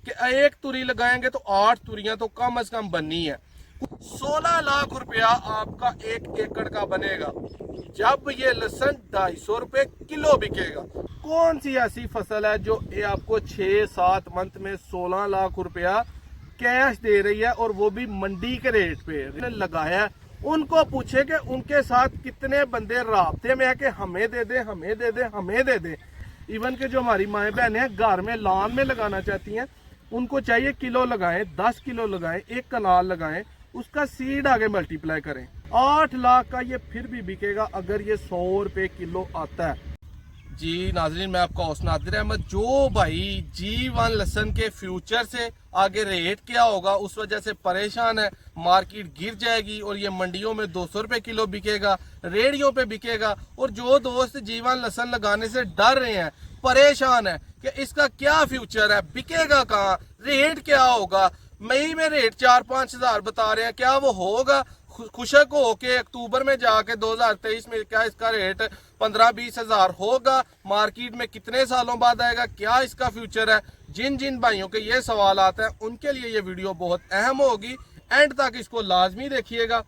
कि एक तुरी लगाएंगे तो 8 तुरियां तो कम से कम बननी है। 16 लाख रुपया आपका 1 एकड़ का बनेगा जब ये लहसुन 250 रुपए किलो बिकेगा। कौन सी ऐसी फसल है जो ये आपको 6-7 मंथ में 16 लाख रुपया कैश दे रही है, और वो भी मंडी के रेट पे लगाया है। उनको पूछे कि उनके साथ कितने बंदे राब्ते में है कि हमें दे दे, हमें दे दे, हमें दे दे। इवन के जो हमारी माएँ बहनें हैं घर में लान में लगाना चाहती हैं, उनको चाहिए किलो लगाएं, 10 किलो लगाएं, 1 कनाल लगाएं, उसका सीड आगे मल्टीप्लाई करें। 8 लाख का ये फिर भी बिकेगा अगर ये 100 रुपए किलो आता है। जी नाजरीन, मैं आपका हौसला नादिर अहमद। जो भाई G1 लहसुन के फ्यूचर से आगे रेट क्या होगा उस वजह से परेशान है, मार्केट गिर जाएगी और ये मंडियों में 200 रुपए किलो बिकेगा, रेडियो पे बिकेगा। और जो दोस्त G1 लहसुन लगाने से डर रहे हैं, परेशान है कि इसका क्या फ्यूचर है, बिकेगा कहाँ, रेट क्या होगा, मई में रेट 4-5 हजार बता रहे हैं, क्या वो होगा? खुशक हो के अक्टूबर में जाके 2023 में क्या इसका रेट 15-20 हजार होगा? मार्केट में कितने सालों बाद आएगा? क्या इसका फ्यूचर है? जिन जिन भाइयों के ये सवाल आते हैं उनके लिए ये वीडियो बहुत अहम होगी, एंड तक इसको लाजमी देखिएगा।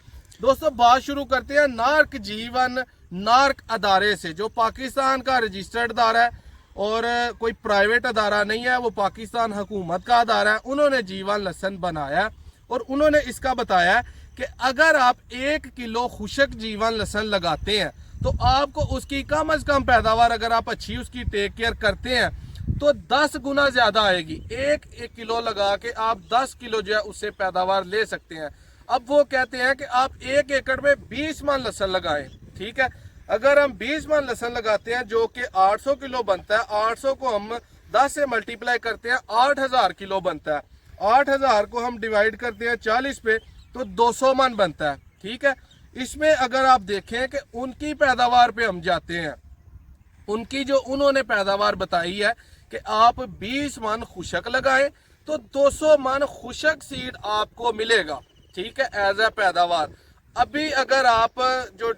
दोस्तों, बात शुरू करते हैं नार्क G1 नार्क अदारे से, जो पाकिस्तान का रजिस्टर्ड अदारा है और कोई प्राइवेट अदारा नहीं है, वो पाकिस्तान हुकूमत का अदारा है। उन्होंने G1 लहसुन बनाया और उन्होंने इसका बताया कि अगर आप 1 किलो खुशक G1 लहसुन लगाते हैं तो आपको उसकी कम से कम पैदावार, अगर आप अच्छी उसकी टेक केयर करते हैं, तो 10 गुना ज्यादा आएगी। एक किलो लगा के आप 10 किलो जो है उससे पैदावार ले सकते हैं। अब वो कहते हैं कि आप 1 एकड़ में 20 मन लहसुन लगाएं। ठीक है, अगर हम 20 मन लहसुन लगाते हैं जो कि 800 किलो बनता है, 800 को हम 10 से मल्टीप्लाई करते हैं, 8000 किलो बनता है। 8000 को हम डिवाइड करते हैं 40 पे तो 200 मन बनता है। ठीक है, इसमें अगर आप देखें कि उनकी पैदावार पे हम जाते हैं, उनकी जो उन्होंने पैदावार बताई है कि आप 20 मन खुशक लगाएं तो 200 मन खुशक सीड आपको मिलेगा। ठीक है, एज ए पैदावार। अभी अगर आप जो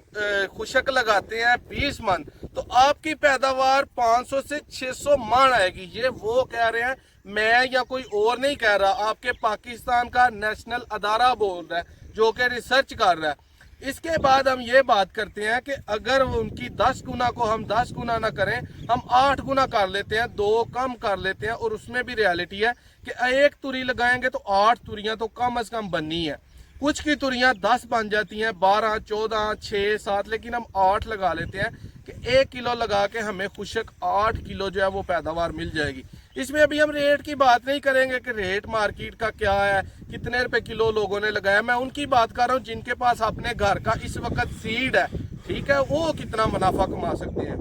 खुशक लगाते हैं 20 मन, तो आपकी पैदावार 500 से 600 मन आएगी। ये वो कह रहे हैं, मैं या कोई और नहीं कह रहा, आपके पाकिस्तान का नेशनल अदारा बोल रहा है जो कि रिसर्च कर रहा है। इसके बाद हम ये बात करते हैं कि अगर उनकी 10 गुना को हम 10 गुना ना करें, हम 8 गुना कर लेते हैं, 2 कम कर लेते हैं, और उसमें भी रियलिटी है कि एक तुरी लगाएंगे तो 8 तुरियां तो कम से कम बननी है। कुछ की तुरियां 10 बन जाती हैं, 12, 14, 6, 7, लेकिन हम 8 लगा लेते हैं कि 1 किलो लगा के हमें खुशक 8 किलो जो है वो पैदावार मिल जाएगी। इसमें अभी हम रेट की बात नहीं करेंगे कि रेट मार्केट का क्या है, कितने रुपए किलो लोगों ने लगाया। मैं उनकी बात कर रहा हूँ जिनके पास अपने घर का इस वक्त सीड है। ठीक है, वो कितना मुनाफा कमा सकते हैं।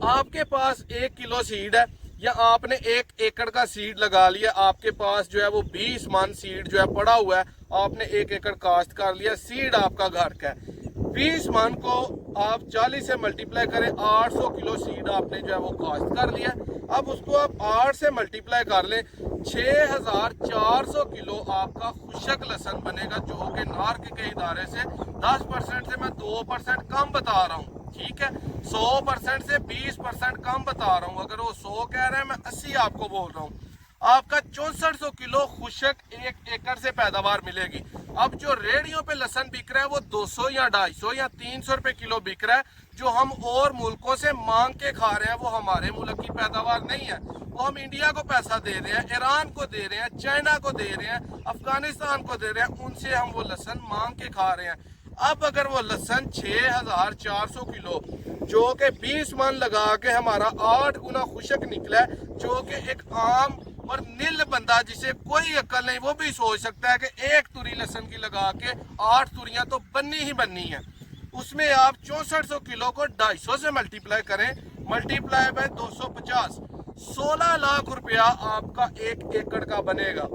आपके पास 1 किलो सीड है या आपने 1 एकड़ का सीड लगा लिया, आपके पास जो है वो 20 मन सीड जो है पड़ा हुआ है, आपने 1 एकड़ काश्त कर लिया, सीड आपका घर का है। 20 मन को आप 40 से मल्टीप्लाई करें, 800 किलो सीड आपने जो है वो काश्त कर लिया। अब उसको आप 8 से मल्टीप्लाई कर लें, 6400 किलो आपका खुशक लहसुन बनेगा, जो कि नार्क के इदारे से 10% से मैं 2% कम बता रहा हूँ। ठीक है, 100% से 20% कम बता रहा हूँ। अगर वो 100 कह रहे हैं, मैं 80 आपको बोल रहा हूँ। आपका 6400 किलो खुशक 1 एकड़ से पैदावार मिलेगी। अब जो रेडियो पे लहसुन बिक रहा है वो 200 या 250 या 300 रुपए किलो बिक रहा है, जो हम और मुल्कों से मांग के खा रहे हैं, वो हमारे मुल्क की पैदावार नहीं है। वो हम इंडिया को पैसा दे रहे हैं, ईरान को दे रहे हैं, चाइना को दे रहे हैं, अफगानिस्तान को दे रहे हैं, उनसे हम वो लहसुन मांग के खा रहे हैं। अब अगर वो लहसुन 6400 किलो जो कि 20 मन लगा के हमारा 8 गुना खुशक निकला है, जो कि एक आम और नील बंदा जिसे कोई अक्ल नहीं वो भी सोच सकता है कि 1 तुरी लहसुन की लगा के 8 तुरियां तो बननी ही बननी है। उसमें आप 6400 किलो को 250 से मल्टीप्लाई करें, मल्टीप्लाई बाय 250, 16 लाख रुपया आपका 1 एकड़ का बनेगा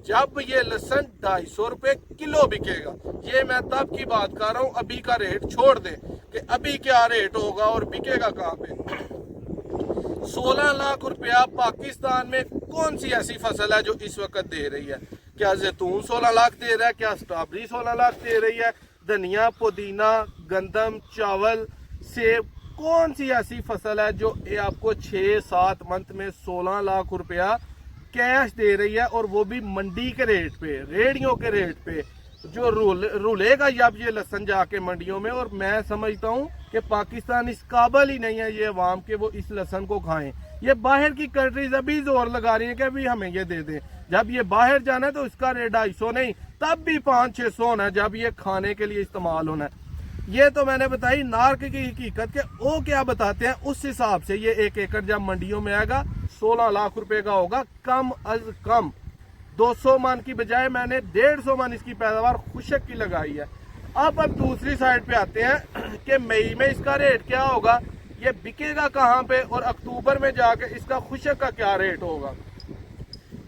जब ये लहसुन 250 रुपए किलो बिकेगा। ये मैं तब की बात कर रहा हूँ, अभी का रेट छोड़ दे कि अभी क्या रेट होगा और बिकेगा कहाँ पे। 16 लाख रुपया पाकिस्तान में कौन सी ऐसी फसल है जो इस वक्त दे रही है? क्या जैतून 16 लाख दे रहा है? क्या स्ट्रॉबेरी 16 लाख दे रही है? धनिया, पुदीना, गंदम, चावल, सेब, कौन सी ऐसी फसल है जो ये आपको 6-7 मंथ में 16 लाख रुपया कैश दे रही है, और वो भी मंडी के रेट पे, रेडियो के रेट पे, जो रुलेगा जब ये लहसन जाके मंडियों में। और मैं समझता हूँ कि पाकिस्तान इस काबिल ही नहीं है ये अवाम के वो इस लहसन को खाएं। ये बाहर की कंट्रीज अभी जोर लगा रही है कि अभी हमें ये दे दें। जब ये बाहर जाना है तो इसका रेट 250 नहीं, तब भी 500-600 होना है जब ये खाने के लिए इस्तेमाल होना है। ये तो मैंने बताई नार्क की हकीकत के वो क्या बताते हैं, उस हिसाब से ये 1 एकड़ जब मंडियों में आएगा 16 लाख रुपए का होगा, कम अज कम। 200 मन की बजाय मैंने 150 मन इसकी पैदावार खुशक की लगाई है। अब दूसरी साइड पे आते हैं कि मई में इसका रेट क्या होगा, ये बिकेगा कहाँ पे, और अक्टूबर में जाके इसका खुशक का क्या रेट होगा।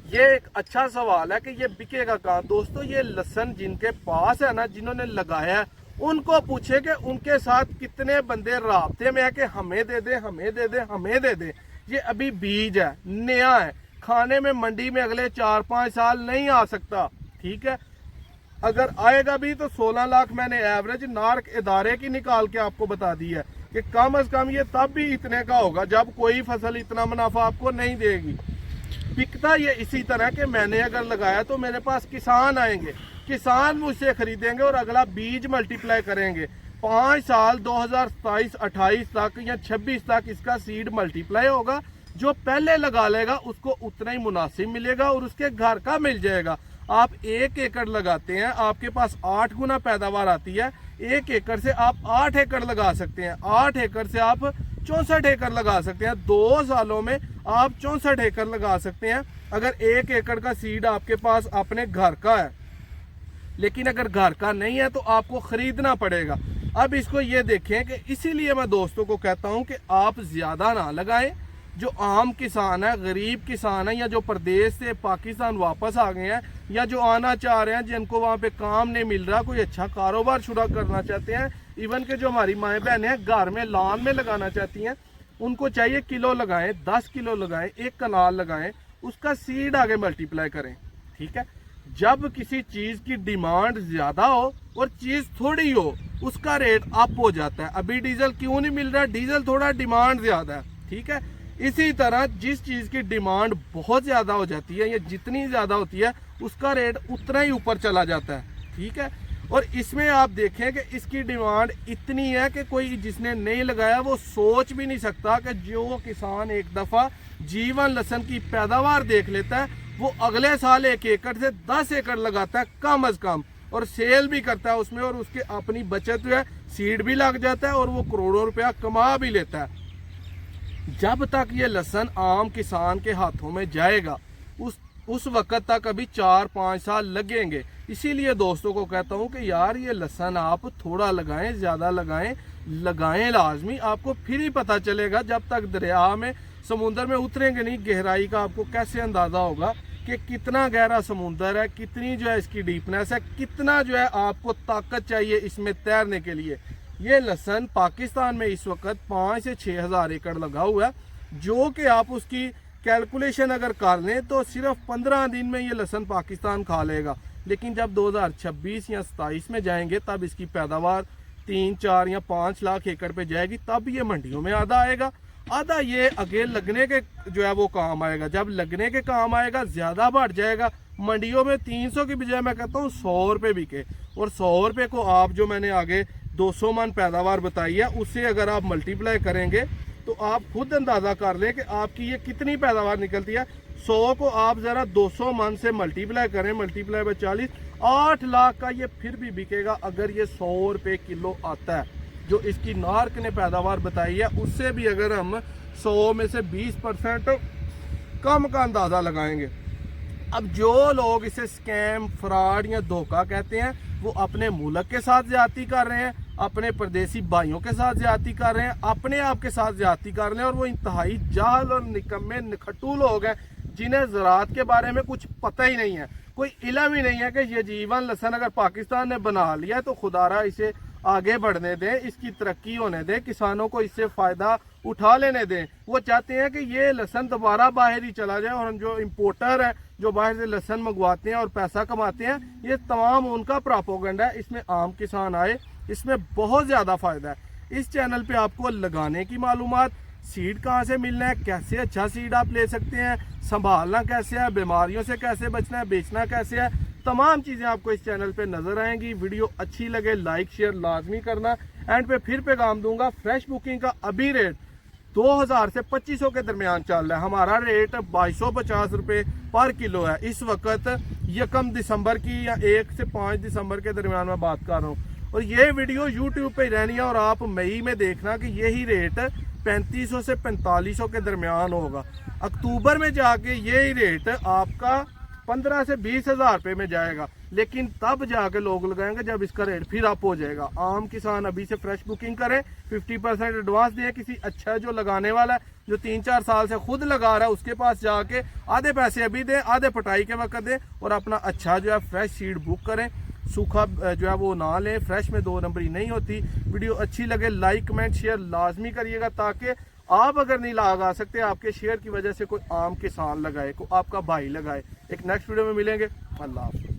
ये एक अच्छा सवाल है कि ये बिकेगा कहाँ। दोस्तों ये लहसन जिनके पास है ना, जिन्होंने लगाया है, उनको पूछे कि उनके साथ कितने बंदे राब्ते में है कि हमें दे दे, हमें दे दे, हमें दे दे। ये अभी बीज है, नया है, खाने में मंडी में अगले 4-5 साल नहीं आ सकता। ठीक है, अगर आएगा भी तो 16 लाख मैंने एवरेज नार्क इदारे की निकाल के आपको बता दी है कि कम अज कम ये तब भी इतने का होगा जब कोई फसल इतना मुनाफा आपको नहीं देगी। बिकता ये इसी तरह के मैंने अगर लगाया तो मेरे पास किसान आएंगे, किसान मुझसे खरीदेंगे और अगला बीज मल्टीप्लाई करेंगे। 5 साल 2027-28 तक या 26 तक इसका सीड मल्टीप्लाई होगा। जो पहले लगा लेगा उसको उतना ही मुनासिब मिलेगा और उसके घर का मिल जाएगा। आप 1 एकड़ लगाते हैं, आपके पास 8 गुना पैदावार आती है। 1 एकड़ से आप 8 एकड़ लगा सकते हैं, 8 एकड़ से आप 64 एकड़ लगा सकते हैं। 2 सालों में आप 64 एकड़ लगा सकते हैं अगर 1 एकड़ का सीड आपके पास अपने घर का है। लेकिन अगर घर का नहीं है तो आपको खरीदना पड़ेगा। अब इसको ये देखें कि इसीलिए मैं दोस्तों को कहता हूं कि आप ज्यादा ना लगाएं। जो आम किसान है, गरीब किसान है, या जो प्रदेश से पाकिस्तान वापस आ गए हैं, या जो आना चाह रहे हैं, जिनको वहाँ पे काम नहीं मिल रहा, कोई अच्छा कारोबार शुरू करना चाहते हैं, इवन के जो हमारी माएँ बहनें हैं घर में लान में लगाना चाहती हैं, उनको चाहिए किलो लगाएं, 10 किलो लगाएं, 1 कनाल लगाएं, उसका सीड आगे मल्टीप्लाई करें। ठीक है, जब किसी चीज की डिमांड ज्यादा हो और चीज थोड़ी हो, उसका रेट अप हो जाता है। अभी डीजल क्यों नहीं मिल रहा, डीजल थोड़ा डिमांड ज्यादा है। ठीक है, इसी तरह जिस चीज की डिमांड बहुत ज्यादा हो जाती है या जितनी ज्यादा होती है उसका रेट उतना ही ऊपर चला जाता है। ठीक है, और इसमें आप देखें कि इसकी डिमांड इतनी है कि कोई जिसने नहीं लगाया वो सोच भी नहीं सकता कि जो किसान एक दफा जीवन लहसन की पैदावार देख लेता है वो अगले साल 1 एकड़ से 10 एकड़ लगाता है कम अज कम, और सेल भी करता है उसमें, और उसके अपनी बचत जो है, सीड भी लग जाता है और वो करोड़ों रुपया कमा भी लेता है। जब तक ये लहसन आम किसान के हाथों में जाएगा उस वक्त तक अभी 4-5 साल लगेंगे। इसीलिए दोस्तों को कहता हूं कि यार ये लहसन आप थोड़ा लगाएं, ज्यादा लगाएं लाजमी। आपको फिर ही पता चलेगा, जब तक दरिया में समुद्र में उतरेंगे नहीं गहराई का आपको कैसे अंदाजा होगा कि कितना गहरा समुद्र है, कितनी जो है इसकी डीपनेस है, कितना जो है आपको ताकत चाहिए इसमें तैरने के लिए। ये लहसन पाकिस्तान में इस वक्त 5 से 6 हज़ार एकड़ लगा हुआ है, जो कि आप उसकी कैलकुलेशन अगर कर लें तो सिर्फ 15 दिन में ये लहसन पाकिस्तान खा लेगा। लेकिन जब 2026 या 27 में जाएंगे तब इसकी पैदावार 3, 4 या 5 लाख एकड़ पे जाएगी, तब ये मंडियों में आधा आएगा। आधा ये आगे लगने के जो है वो काम आएगा। जब लगने के काम आएगा ज्यादा बढ़ जाएगा, मंडियों में 300 की बजाय मैं कहता हूँ 100 रुपये बिके। और 100 रुपये को आप जो मैंने आगे 200 मन पैदावार बताई है उससे अगर आप मल्टीप्लाई करेंगे तो आप खुद अंदाजा कर लें कि आपकी ये कितनी पैदावार निकलती है। 100 को आप जरा 200 मन से मल्टीप्लाई करें, मल्टीप्लाई बाय 40, 8 लाख का ये फिर भी बिकेगा अगर ये 100 रुपये किलो आता है। जो इसकी नार्क ने पैदावार बताई है उससे भी अगर हम 100 में से 20% कम का अंदाजा लगाएंगे। अब जो लोग इसे स्कैम, फ्रॉड या धोखा कहते हैं वो अपने मुल्क के साथ ज्यादती कर रहे हैं, अपने परदेसी भाइयों के साथ ज्यादती कर रहे हैं, अपने आप के साथ ज्यादती कर रहे हैं। और वो इंतहाई जाहल और निकम्मे निखट्टू लोग हैं जिन्हें ज़राअत के बारे में कुछ पता ही नहीं है, कोई इल्म ही नहीं है कि ये जीवन लहसन अगर पाकिस्तान ने बना लिया तो खुदारा इसे आगे बढ़ने दें, इसकी तरक्की होने दें, किसानों को इससे फ़ायदा उठा लेने दें। वो चाहते हैं कि ये लहसन दोबारा बाहर ही चला जाए और जो इम्पोर्टर हैं, जो बाहर से लहसन मंगवाते हैं और पैसा कमाते हैं, ये तमाम उनका प्रोपेगेंडा है। इसमें आम किसान आए, इसमें बहुत ज़्यादा फ़ायदा है। इस चैनल पे आपको लगाने की मालूमात, सीड कहाँ से मिलना है, कैसे अच्छा सीड आप ले सकते हैं, संभालना कैसे है, बीमारियों से कैसे बचना है, बेचना कैसे है, तमाम चीज़ें आपको इस चैनल पे नज़र आएंगी। वीडियो अच्छी लगे लाइक शेयर लाजमी करना। एंड पे फिर पैगाम दूंगा, फ्रेश बुकिंग का अभी रेट 2000 से 2500 के दरमियान चल रहा है। हमारा रेट 2250 रुपये पर किलो है इस वक्त, 1 दिसंबर की या 1 से 5 दिसंबर के दरमियान मैं बात कर रहा हूँ। और ये वीडियो यूट्यूब पे रहनी है और आप मई में देखना कि यही रेट 3500 से 4500 के दरमियान होगा। अक्टूबर में जाके यही रेट आपका 15 से 20 हज़ार रुपये में जाएगा, लेकिन तब जाके लोग लगाएंगे जब इसका रेट फिर अप हो जाएगा। आम किसान अभी से फ्रेश बुकिंग करें, 50% एडवांस दें किसी अच्छा जो लगाने वाला है, जो 3-4 साल से खुद लगा रहा है, उसके पास जाके आधे पैसे अभी दें, आधे पटाई के वक्त दें और अपना अच्छा जो है फ्रेश सीड बुक करें। सूखा जो है वो ना लें, फ्रेश में 2 नंबरी नहीं होती। वीडियो अच्छी लगे लाइक कमेंट शेयर लाजमी करिएगा, ताकि आप अगर नहीं लगा सकते आपके शेयर की वजह से कोई आम किसान लगाए, कोई आपका भाई लगाए। एक नेक्स्ट वीडियो में मिलेंगे। अल्लाह हाफ़िज़।